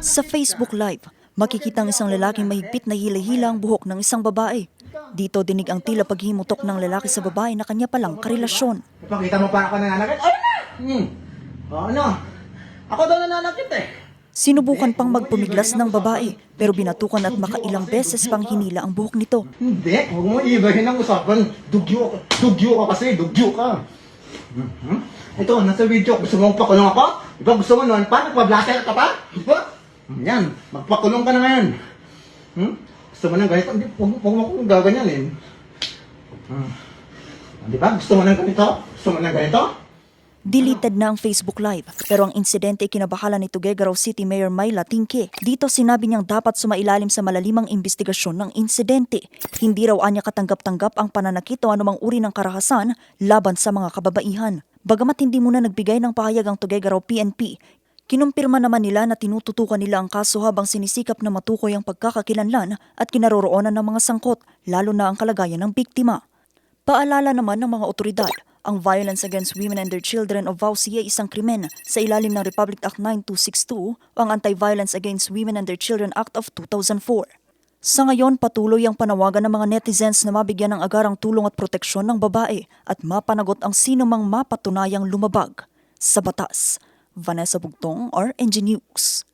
Sa Facebook Live, makikita ang isang lalaking mahigpit na hila-hila ang buhok ng isang babae. Dito dinig ang tila paghimutok ng lalaki sa babae na kanya palang karelasyon. Ipakita mo para ako nananakit? Ay na! Ano? Ako daw nananakit eh. Sinubukan pang magpumiglas ng babae pero binatukan at makailang beses pang hinila ang buhok nito. Hindi, huwag mo iibahin ang usapan. Dugyo ka kasi, dugyo ka. Ito, nasa video. Gusto mo magpakulong ako? Diba gusto mo noon pa? Nagpa-blatter ka pa? Diba? Yan, magpakulong ka na ngayon. Gusto mo ng ganito? Hindi, huwag mo akong gaganyanin. Diba? Gusto mo ng ganito? Gusto mo ng ganito? Deleted na ang Facebook Live pero ang insidente kinabahala ni Tuguegarao City Mayor Myla Tingke. Dito sinabi niyang dapat sumailalim sa malalimang investigasyon ng insidente. Hindi raw anya katanggap-tanggap ang pananakit o anumang uri ng karahasan laban sa mga kababaihan. Bagamat hindi muna nagbigay ng pahayag ang Tuguegarao PNP, kinumpirma naman nila na tinututukan nila ang kaso habang sinisikap na matukoy ang pagkakakilanlan at kinaroroonan ng mga sangkot, lalo na ang kalagayan ng biktima. Paalala naman ng mga otoridad, ang violence against women and their children o VAUCI ay isang krimen sa ilalim ng Republic Act 9262 o ang Anti-Violence Against Women and their Children Act of 2004. Sa ngayon, patuloy ang panawagan ng mga netizens na mabigyan ng agarang tulong at proteksyon ng babae at mapanagot ang sinumang mapatunayang lumabag sa batas. Vanessa Bugtong, RNG News.